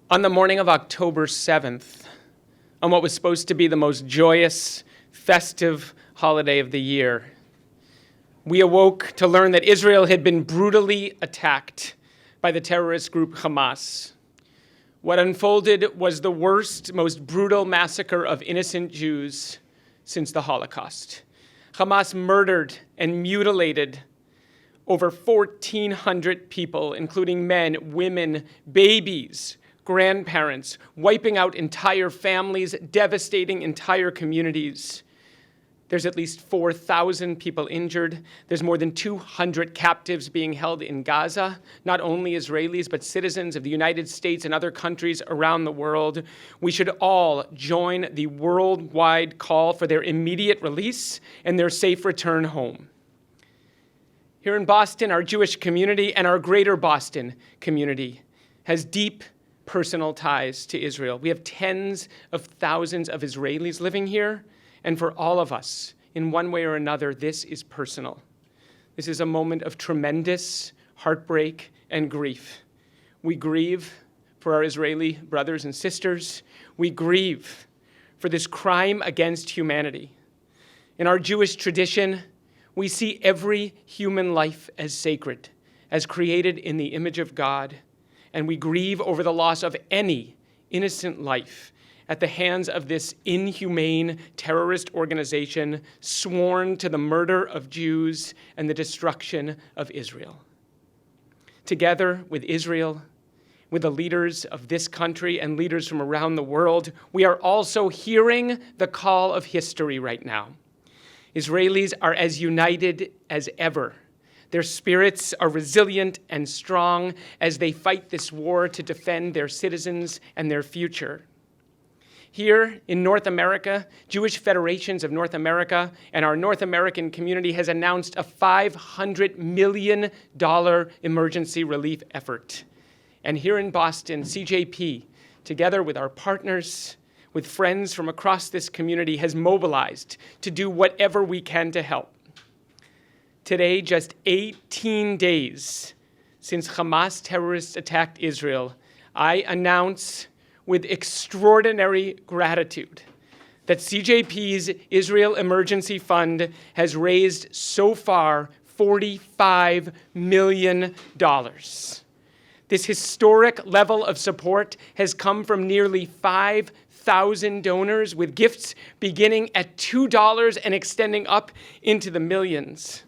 On the morning of October 7th, on what was supposed to be the most joyous, festive holiday of the year, we awoke to learn that Israel had been brutally attacked by the terrorist group Hamas. What unfolded was the worst, most brutal massacre of innocent Jews since the Holocaust. Hamas murdered and mutilated over 1,400 people, including men, women, babies, grandparents, wiping out entire families, devastating entire communities. There's at least 4,000 people injured. There's more than 200 captives being held in Gaza, not only Israelis, but citizens of the United States and other countries around the world. We should all join the worldwide call for their immediate release and their safe return home. Here in Boston, our Jewish community and our greater Boston community has deep personal ties to Israel. We have tens of thousands of Israelis living here, and for all of us, in one way or another, this is personal. This is a moment of tremendous heartbreak and grief. We grieve for our Israeli brothers and sisters. We grieve for this crime against humanity. In our Jewish tradition, we see every human life as sacred, as created in the image of God, and we grieve over the loss of any innocent life at the hands of this inhumane terrorist organization sworn to the murder of Jews and the destruction of Israel. Together with Israel, with the leaders of this country and leaders from around the world, we are also hearing the call of history right now. Israelis are as united as ever. Their spirits are resilient and strong as they fight this war to defend their citizens and their future. Here in North America, Jewish Federations of North America and our North American community has announced a $500 million emergency relief effort. And here in Boston, CJP, together with our partners, with friends from across this community, has mobilized to do whatever we can to help. Today, just 18 days since Hamas terrorists attacked Israel, I announce with extraordinary gratitude that CJP's Israel Emergency Fund has raised so far $45 million. This historic level of support has come from nearly 5,000 donors, with gifts beginning at $2 and extending up into the millions.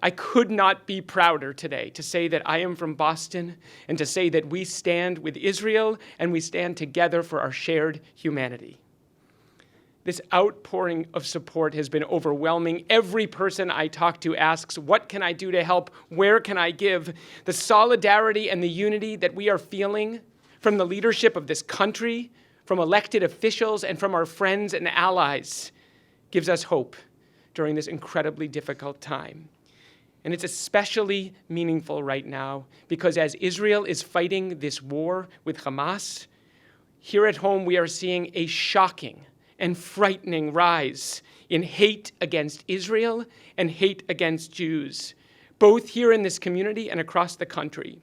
I could not be prouder today to say that I am from Boston and to say that we stand with Israel and we stand together for our shared humanity. This outpouring of support has been overwhelming. Every person I talk to asks, what can I do to help? Where can I give? The solidarity and the unity that we are feeling from the leadership of this country, from elected officials, and from our friends and allies gives us hope during this incredibly difficult time. And it's especially meaningful right now because as Israel is fighting this war with Hamas, here at home we are seeing a shocking and frightening rise in hate against Israel and hate against Jews, both here in this community and across the country,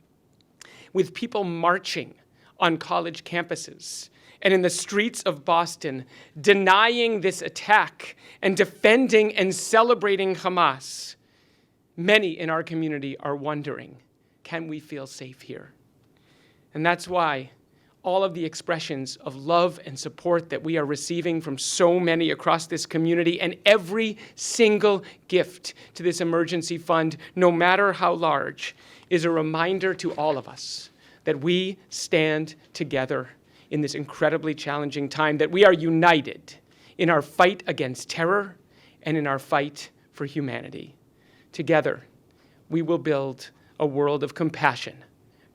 with people marching on college campuses and in the streets of Boston, denying this attack and defending and celebrating Hamas. Many in our community are wondering, can we feel safe here? And that's why all of the expressions of love and support that we are receiving from so many across this community, and every single gift to this emergency fund, no matter how large, is a reminder to all of us that we stand together in this incredibly challenging time, that we are united in our fight against terror and in our fight for humanity. Together, we will build a world of compassion,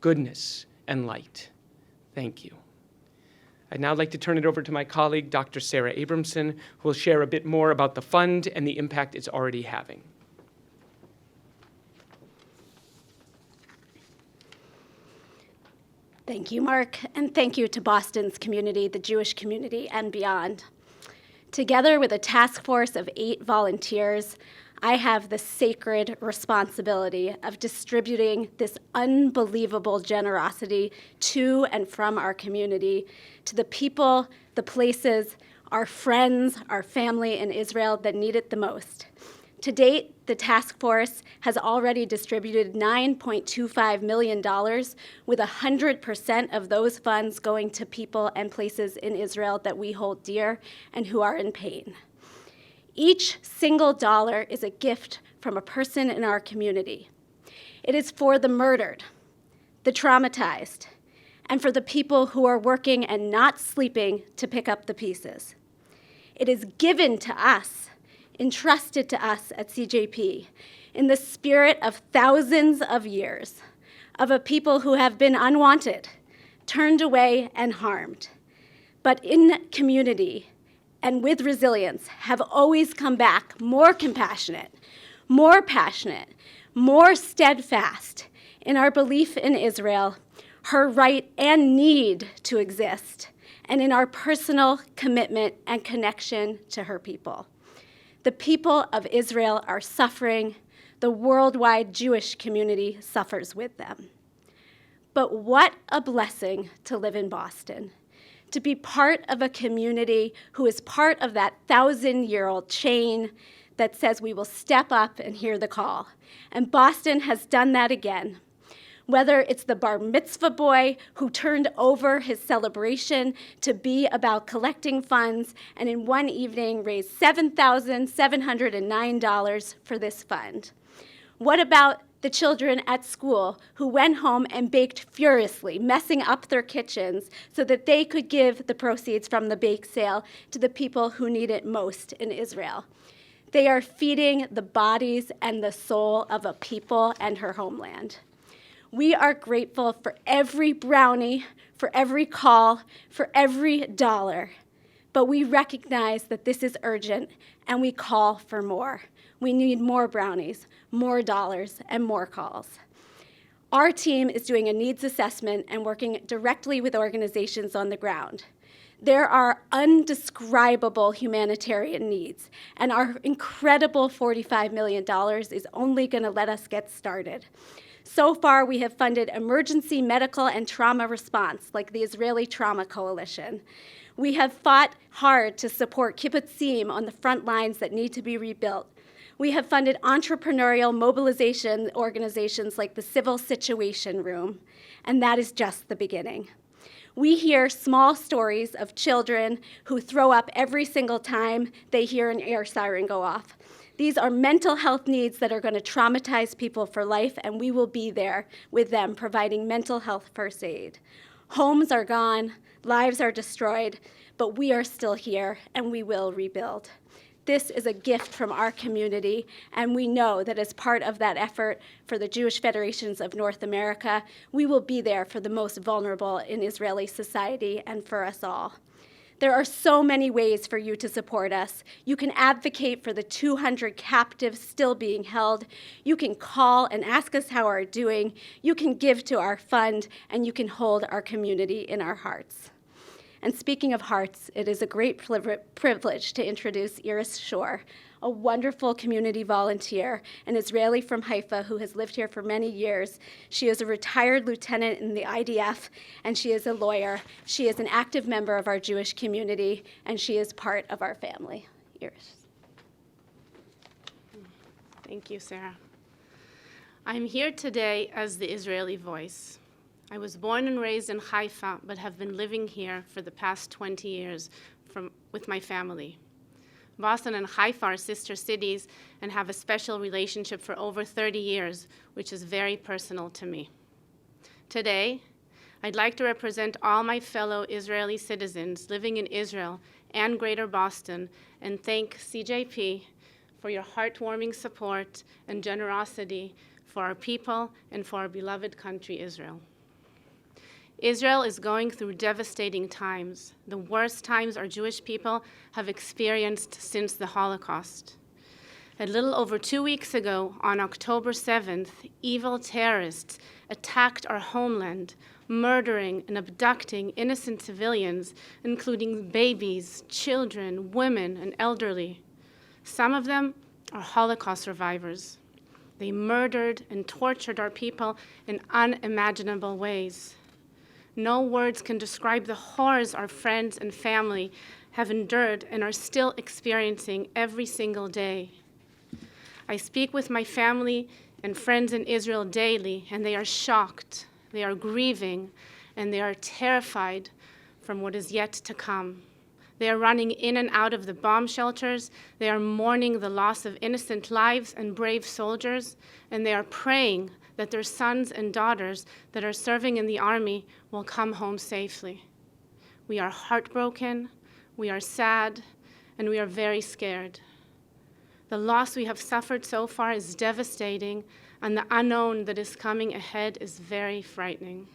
goodness, and light. Thank you. I'd now like to turn it over to my colleague, Dr. Sarah Abramson, who will share a bit more about the fund and the impact it's already having. Thank you, Mark, and thank you to Boston's community, the Jewish community, and beyond. Together with a task force of 8 volunteers, I have the sacred responsibility of distributing this unbelievable generosity to and from our community, to the people, the places, our friends, our family in Israel that need it the most. To date, the task force has already distributed $9.25 million, with 100% of those funds going to people and places in Israel that we hold dear and who are in pain. Each single dollar is a gift from a person in our community. It is for the murdered, the traumatized, and for the people who are working and not sleeping to pick up the pieces. It is given to us, entrusted to us at CJP, in the spirit of thousands of years, of a people who have been unwanted, turned away, and harmed, but in community and with resilience have always come back more compassionate, more passionate, more steadfast in our belief in Israel, her right and need to exist, and in our personal commitment and connection to her people. The people of Israel are suffering. The worldwide Jewish community suffers with them. But what a blessing to live in Boston, to be part of a community who is part of that 1,000-year-old chain that says we will step up and hear the call. And Boston has done that again. Whether it's the bar mitzvah boy who turned over his celebration to be about collecting funds and in one evening raised $7,709 for this fund. What about the children at school who went home and baked furiously, messing up their kitchens so that they could give the proceeds from the bake sale to the people who need it most in Israel? They are feeding the bodies and the soul of a people and her homeland. We are grateful for every brownie, for every call, for every dollar. But we recognize that this is urgent, and we call for more. We need more brownies, more dollars, and more calls. Our team is doing a needs assessment and working directly with organizations on the ground. There are undescribable humanitarian needs, and our incredible $45 million is only going to let us get started. So far, we have funded emergency medical and trauma response, like the Israeli Trauma Coalition. We have fought hard to support kibbutzim on the front lines that need to be rebuilt. We have funded entrepreneurial mobilization organizations like the Civil Situation Room, and that is just the beginning. We hear small stories of children who throw up every single time they hear an air siren go off. These are mental health needs that are going to traumatize people for life, and we will be there with them providing mental health first aid. Homes are gone, lives are destroyed, but we are still here, and we will rebuild. This is a gift from our community, and we know that as part of that effort for the Jewish Federations of North America, we will be there for the most vulnerable in Israeli society and for us all. There are so many ways for you to support us. You can advocate for the 200 captives still being held. You can call and ask us how we're doing. You can give to our fund, and you can hold our community in our hearts. And speaking of hearts, it is a great privilege to introduce Iris Shore, a wonderful community volunteer, an Israeli from Haifa who has lived here for many years. She is a retired lieutenant in the IDF, and she is a lawyer. She is an active member of our Jewish community, and she is part of our family. Iris. Thank you, Sarah. I'm here today as the Israeli voice. I was born and raised in Haifa, but have been living here for the past 20 years with my family. Boston and Haifa are sister cities and have a special relationship for over 30 years, which is very personal to me. Today, I'd like to represent all my fellow Israeli citizens living in Israel and Greater Boston and thank CJP for your heartwarming support and generosity for our people and for our beloved country, Israel. Israel is going through devastating times, the worst times our Jewish people have experienced since the Holocaust. A little over 2 weeks ago, on October 7th, evil terrorists attacked our homeland, murdering and abducting innocent civilians, including babies, children, women, and elderly. Some of them are Holocaust survivors. They murdered and tortured our people in unimaginable ways. No words can describe the horrors our friends and family have endured and are still experiencing every single day. I speak with my family and friends in Israel daily, and they are shocked, they are grieving, and they are terrified from what is yet to come. They are running in and out of the bomb shelters. They are mourning the loss of innocent lives and brave soldiers, and they are praying that their sons and daughters that are serving in the army will come home safely. We are heartbroken, we are sad, and we are very scared. The loss we have suffered so far is devastating, and the unknown that is coming ahead is very frightening.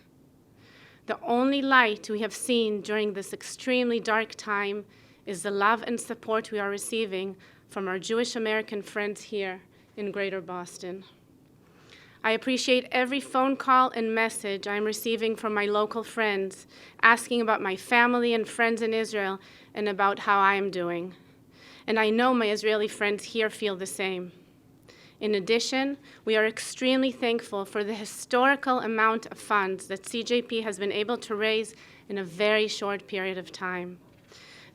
The only light we have seen during this extremely dark time is the love and support we are receiving from our Jewish American friends here in Greater Boston. I appreciate every phone call and message I'm receiving from my local friends, asking about my family and friends in Israel and about how I am doing. And I know my Israeli friends here feel the same. In addition, we are extremely thankful for the historical amount of funds that CJP has been able to raise in a very short period of time.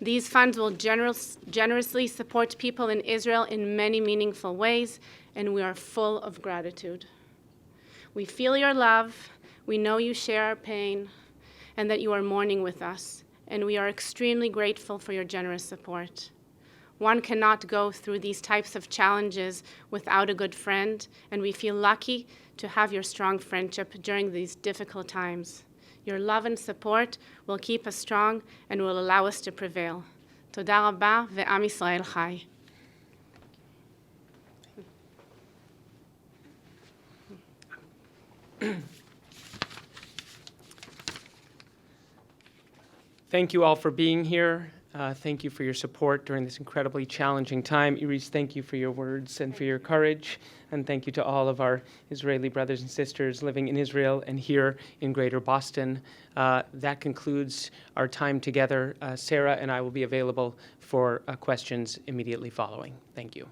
These funds will generously support people in Israel in many meaningful ways, and we are full of gratitude. We feel your love, we know you share our pain, and that you are mourning with us, and we are extremely grateful for your generous support. One cannot go through these types of challenges without a good friend, and we feel lucky to have your strong friendship during these difficult times. Your love and support will keep us strong and will allow us to prevail. Toda rabba ve'am Yisrael chai. Thank you all for being here. Thank you for your support during this incredibly challenging time. Iris, thank you for your words and for your courage. And thank you to all of our Israeli brothers and sisters living in Israel and here in Greater Boston. That concludes our time together. Sarah and I will be available for questions immediately following. Thank you.